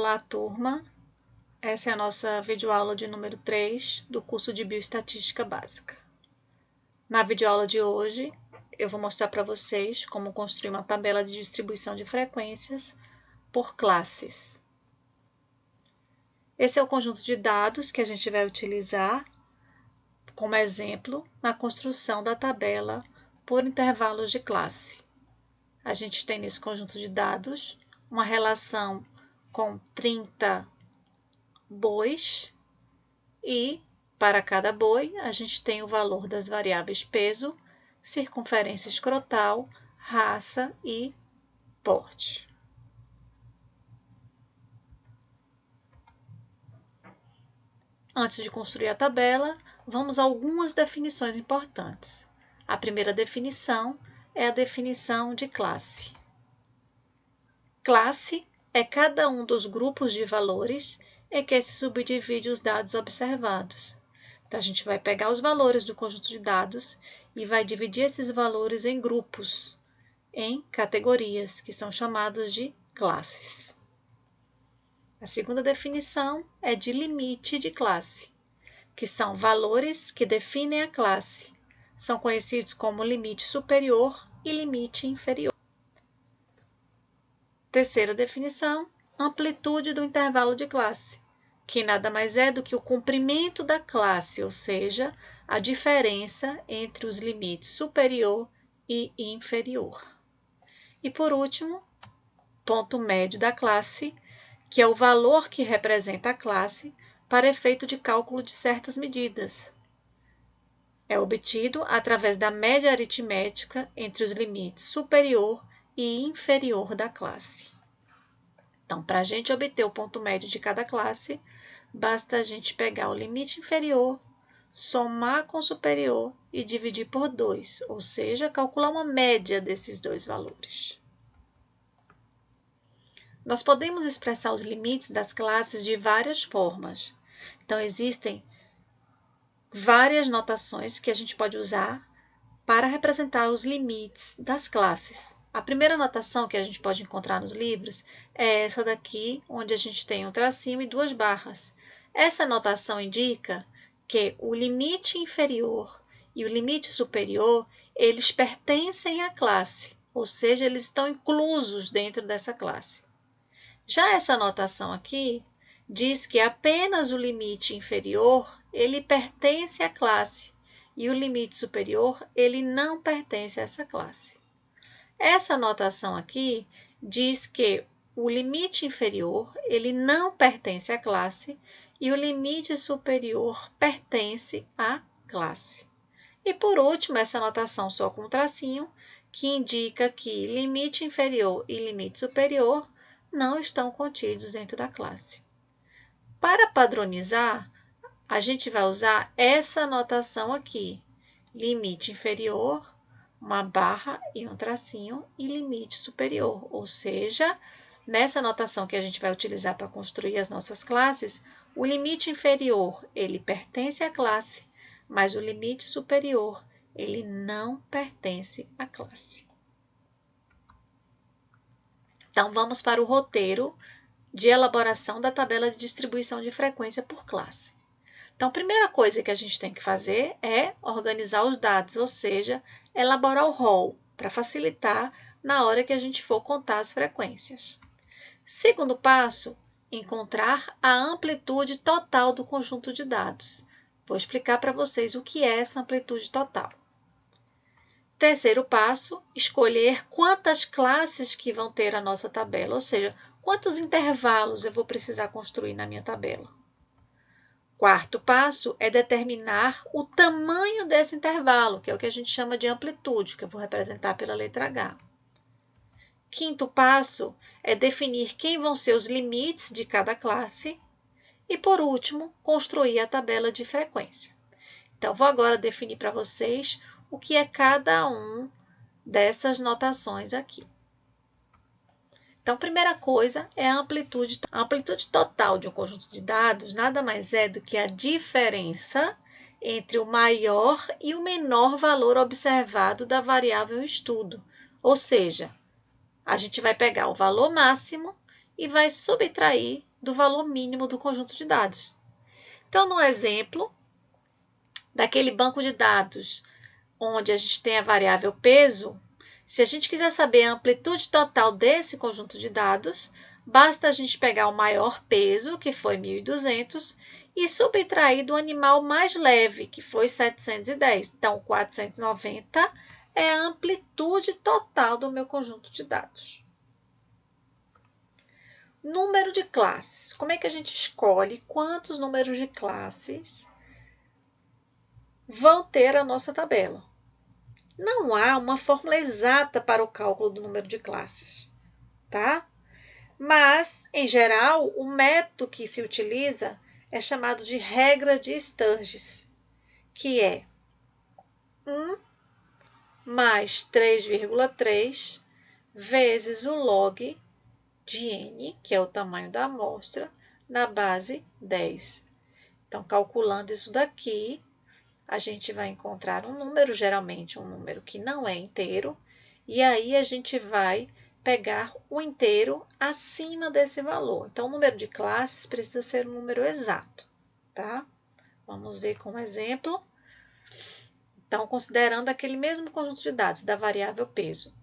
Olá, turma! Essa é a nossa videoaula de número 3 do curso de Bioestatística Básica. Na videoaula de hoje, eu vou mostrar para vocês como construir uma tabela de distribuição de frequências por classes. Esse é o conjunto de dados que a gente vai utilizar como exemplo na construção da tabela por intervalos de classe. A gente tem nesse conjunto de dados uma relação com 30 bois e, para cada boi, a gente tem o valor das variáveis peso, circunferência escrotal, raça e porte. Antes de construir a tabela, vamos a algumas definições importantes. A primeira definição é a definição de classe. Classe é cada um dos grupos de valores em que se subdivide os dados observados. Então, a gente vai pegar os valores do conjunto de dados e vai dividir esses valores em grupos, em categorias, que são chamadas de classes. A segunda definição é de limite de classe, que são valores que definem a classe. São conhecidos como limite superior e limite inferior. Terceira definição, amplitude do intervalo de classe, que nada mais é do que o comprimento da classe, ou seja, a diferença entre os limites superior e inferior. E por último, ponto médio da classe, que é o valor que representa a classe para efeito de cálculo de certas medidas. É obtido através da média aritmética entre os limites superior e inferior da classe. Então, para a gente obter o ponto médio de cada classe, basta a gente pegar o limite inferior, somar com o superior e dividir por 2, ou seja, calcular uma média desses dois valores. Nós podemos expressar os limites das classes de várias formas. Então, existem várias notações que a gente pode usar para representar os limites das classes. A primeira notação que a gente pode encontrar nos livros é essa daqui, onde a gente tem um tracinho e duas barras. Essa notação indica que o limite inferior e o limite superior, eles pertencem à classe, ou seja, eles estão inclusos dentro dessa classe. Já essa notação aqui diz que apenas o limite inferior, ele pertence à classe, e o limite superior, ele não pertence a essa classe. Essa notação aqui diz que o limite inferior, ele não pertence à classe e o limite superior pertence à classe. E por último, essa notação só com um tracinho, que indica que limite inferior e limite superior não estão contidos dentro da classe. Para padronizar, a gente vai usar essa notação aqui, limite inferior, uma barra e um tracinho, e limite superior, ou seja, nessa notação que a gente vai utilizar para construir as nossas classes, o limite inferior, ele pertence à classe, mas o limite superior, ele não pertence à classe. Então, vamos para o roteiro de elaboração da tabela de distribuição de frequência por classe. Então, a primeira coisa que a gente tem que fazer é organizar os dados, ou seja, elaborar o rol, para facilitar na hora que a gente for contar as frequências. Segundo passo, encontrar a amplitude total do conjunto de dados. Vou explicar para vocês o que é essa amplitude total. Terceiro passo, escolher quantas classes que vão ter a nossa tabela, ou seja, quantos intervalos eu vou precisar construir na minha tabela. Quarto passo é determinar o tamanho desse intervalo, que é o que a gente chama de amplitude, que eu vou representar pela letra H. Quinto passo é definir quem vão ser os limites de cada classe. E, por último, construir a tabela de frequência. Então, vou agora definir para vocês o que é cada um dessas notações aqui. Então, a primeira coisa é a amplitude. A amplitude total de um conjunto de dados nada mais é do que a diferença entre o maior e o menor valor observado da variável em estudo. Ou seja, a gente vai pegar o valor máximo e vai subtrair do valor mínimo do conjunto de dados. Então, no exemplo daquele banco de dados onde a gente tem a variável peso, se a gente quiser saber a amplitude total desse conjunto de dados, basta a gente pegar o maior peso, que foi 1.200, e subtrair do animal mais leve, que foi 710. Então, 490 é a amplitude total do meu conjunto de dados. Número de classes. Como é que a gente escolhe quantos números de classes vão ter a nossa tabela? Não há uma fórmula exata para o cálculo do número de classes, tá? Mas, em geral, o método que se utiliza é chamado de regra de Sturges, que é 1 mais 3,3 vezes o log de n, que é o tamanho da amostra, na base 10. Então, calculando isso daqui, a gente vai encontrar um número, geralmente um número que não é inteiro, e aí a gente vai pegar o inteiro acima desse valor. Então, o número de classes precisa ser um número exato, tá? Vamos ver com um exemplo. Então, considerando aquele mesmo conjunto de dados da variável peso.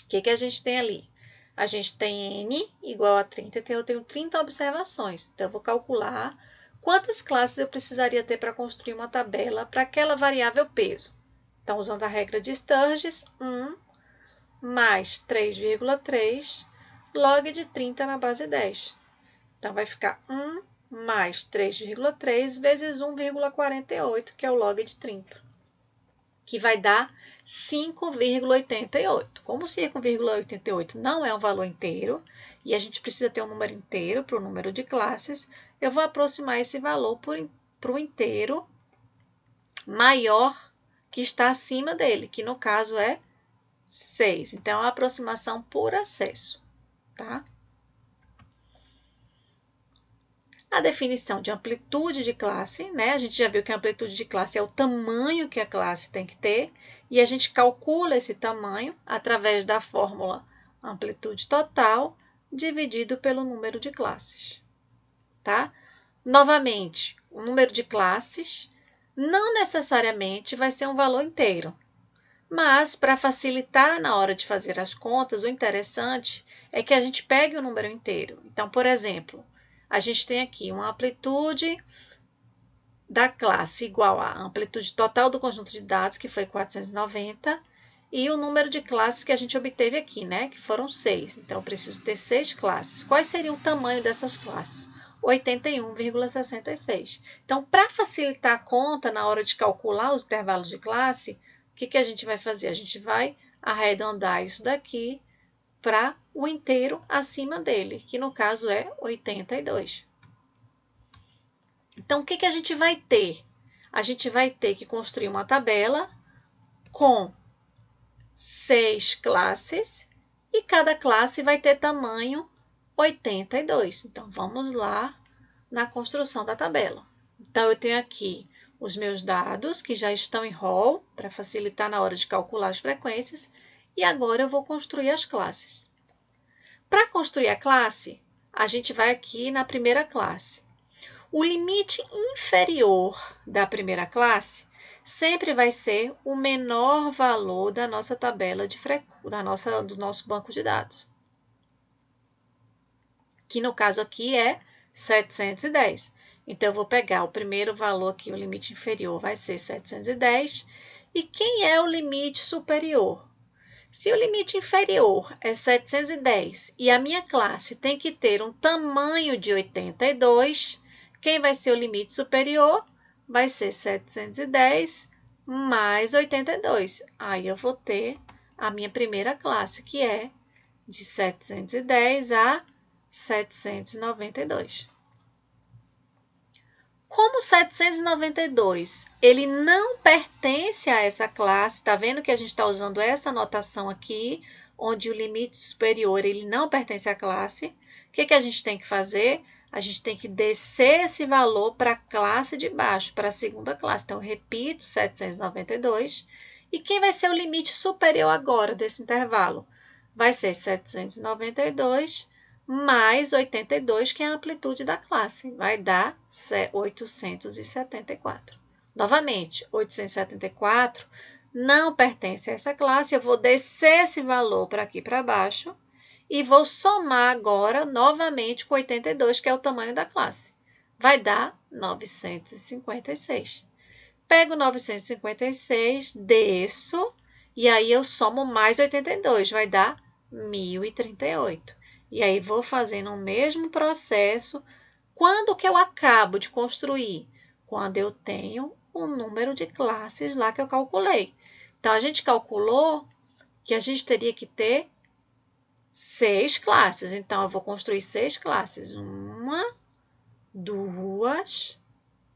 O que a gente tem ali? A gente tem n igual a 30, então eu tenho 30 observações. Então, eu vou calcular quantas classes eu precisaria ter para construir uma tabela para aquela variável peso. Então, usando a regra de Sturges, 1 mais 3,3 log de 30 na base 10. Então, vai ficar 1 mais 3,3 vezes 1,48, que é o log de 30, que vai dar 5,88. Como 5,88 não é um valor inteiro, e a gente precisa ter um número inteiro para o número de classes, eu vou aproximar esse valor para o inteiro maior que está acima dele, que no caso é 6. Então, é uma aproximação por acesso, tá? A definição de amplitude de classe, né? A gente já viu que a amplitude de classe é o tamanho que a classe tem que ter, e a gente calcula esse tamanho através da fórmula amplitude total dividido pelo número de classes, tá? Novamente, o número de classes não necessariamente vai ser um valor inteiro, mas para facilitar na hora de fazer as contas, o interessante é que a gente pegue o número inteiro. Então, por exemplo, a gente tem aqui uma amplitude da classe igual à amplitude total do conjunto de dados, que foi 490, e o número de classes que a gente obteve aqui, né, que foram 6. Então, eu preciso ter 6 classes. Quais seriam o tamanho dessas classes? 81,66. Então, para facilitar a conta na hora de calcular os intervalos de classe, o que a gente vai fazer? A gente vai arredondar isso daqui para o inteiro acima dele, que no caso é 82. Então, o que a gente vai ter? A gente vai ter que construir uma tabela com 6 classes e cada classe vai ter tamanho 82. Então, vamos lá na construção da tabela. Então, eu tenho aqui os meus dados que já estão em rol para facilitar na hora de calcular as frequências, e agora eu vou construir as classes. Para construir a classe, a gente vai aqui na primeira classe. O limite inferior da primeira classe sempre vai ser o menor valor da nossa tabela de do nosso banco de dados, que no caso aqui é 710. Então, eu vou pegar o primeiro valor aqui, o limite inferior vai ser 710. E quem é o limite superior? Se o limite inferior é 710 e a minha classe tem que ter um tamanho de 82, quem vai ser o limite superior? Vai ser 710 mais 82. Aí, eu vou ter a minha primeira classe, que é de 710 a 792. Como 792, ele não pertence a essa classe, tá vendo que a gente está usando essa notação aqui, onde o limite superior ele não pertence à classe. O que a gente tem que fazer? A gente tem que descer esse valor para a classe de baixo, para a segunda classe. Então, eu repito, 792. E quem vai ser o limite superior agora desse intervalo? Vai ser 792 mais 82, que é a amplitude da classe. Vai dar 874. Novamente, 874 não pertence a essa classe. Eu vou descer esse valor para aqui para baixo e vou somar agora novamente com 82, que é o tamanho da classe. Vai dar 956. Pego 956, desço, e aí eu somo mais 82, vai dar 1038. E aí vou fazendo o mesmo processo. Quando que eu acabo de construir? Quando eu tenho o número de classes lá que eu calculei. Então, a gente calculou que a gente teria que ter 6 classes. Então, eu vou construir 6 classes. 1, 2,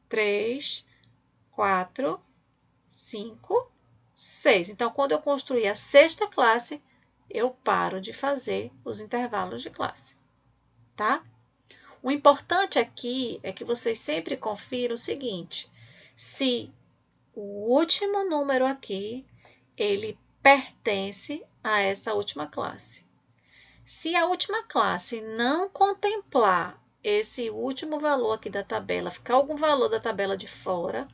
3, 4, 5, 6. Então, quando eu construir a sexta classe, eu paro de fazer os intervalos de classe, tá? O importante aqui é que vocês sempre confiram o seguinte: se o último número aqui, ele pertence a essa última classe. Se a última classe não contemplar esse último valor aqui da tabela, ficar algum valor da tabela de fora,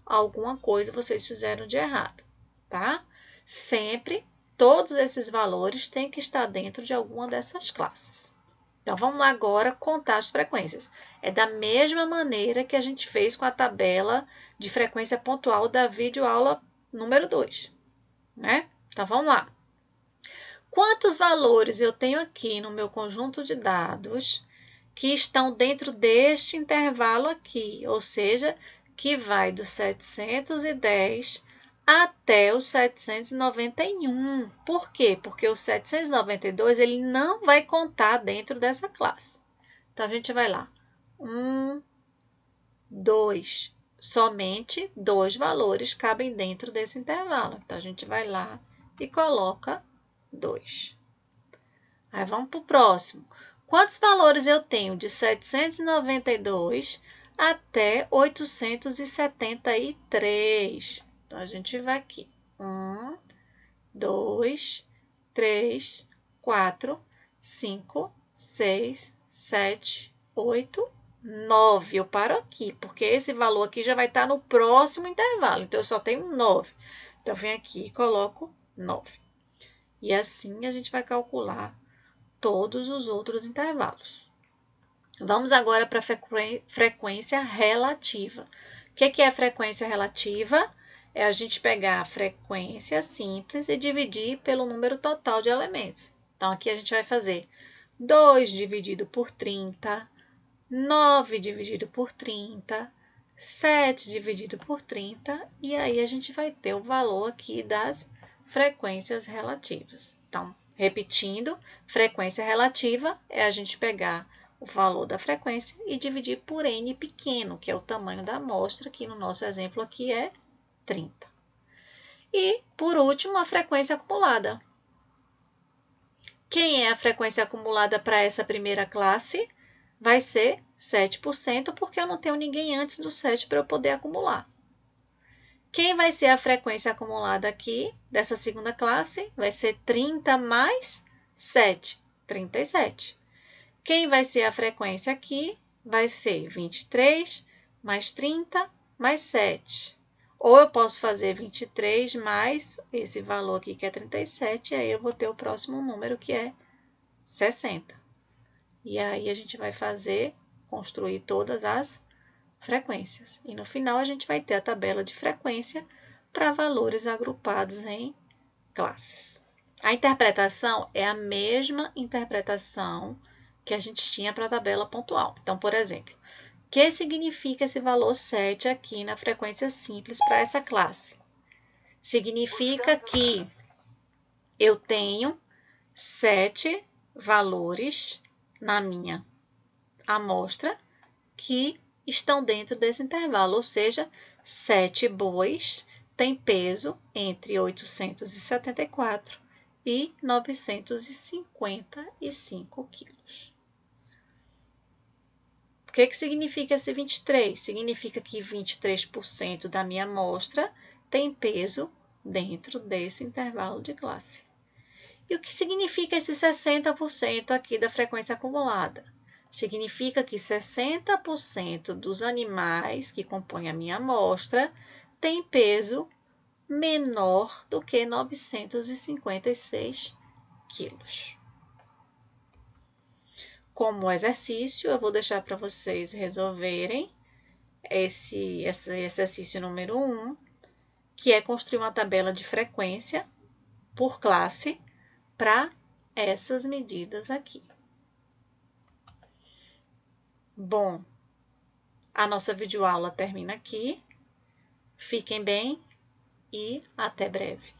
alguma coisa vocês fizeram de errado, tá? Sempre, todos esses valores têm que estar dentro de alguma dessas classes. Então, vamos lá agora contar as frequências. É da mesma maneira que a gente fez com a tabela de frequência pontual da videoaula número 2, né? Então, vamos lá. Quantos valores eu tenho aqui no meu conjunto de dados que estão dentro deste intervalo aqui, ou seja, que vai do 710 até o 791. Por quê? Porque o 792 ele não vai contar dentro dessa classe. Então, a gente vai lá. 1, 2. Somente 2 valores cabem dentro desse intervalo. Então, a gente vai lá e coloca 2. Aí, vamos para o próximo. Quantos valores eu tenho de 792 até 873? Então, a gente vai aqui. 1, 2, 3, 4, 5, 6, 7, 8, 9. Eu paro aqui, porque esse valor aqui já vai estar no próximo intervalo. Então, eu só tenho 9. Então, eu venho aqui e coloco 9. E assim a gente vai calcular todos os outros intervalos. Vamos agora para a frequência relativa. O que é frequência relativa? É a gente pegar a frequência simples e dividir pelo número total de elementos. Então, aqui a gente vai fazer 2 dividido por 30, 9 dividido por 30, 7 dividido por 30, e aí a gente vai ter o valor aqui das frequências relativas. Então, repetindo, frequência relativa é a gente pegar o valor da frequência e dividir por n pequeno, que é o tamanho da amostra, que no nosso exemplo aqui é 30. E, por último, a frequência acumulada. Quem é a frequência acumulada para essa primeira classe? Vai ser 7%, porque eu não tenho ninguém antes do 7 para eu poder acumular. Quem vai ser a frequência acumulada aqui, dessa segunda classe? Vai ser 30 mais 7, 37. Quem vai ser a frequência aqui? Vai ser 23 mais 30 mais 7. Ou eu posso fazer 23 mais esse valor aqui, que é 37, e aí eu vou ter o próximo número, que é 60. E aí, a gente vai construir todas as frequências. E no final, a gente vai ter a tabela de frequência para valores agrupados em classes. A interpretação é a mesma interpretação que a gente tinha para a tabela pontual. Então, por exemplo, o que significa esse valor 7 aqui na frequência simples para essa classe? Significa que eu tenho 7 valores na minha amostra que estão dentro desse intervalo, ou seja, 7 bois têm peso entre 874 e 955 quilos. O que significa esse 23? Significa que 23% da minha amostra tem peso dentro desse intervalo de classe. E o que significa esse 60% aqui da frequência acumulada? Significa que 60% dos animais que compõem a minha amostra têm peso menor do que 956 quilos. Como exercício, eu vou deixar para vocês resolverem esse exercício número 1, que é construir uma tabela de frequência por classe para essas medidas aqui. Bom, a nossa videoaula termina aqui. Fiquem bem e até breve.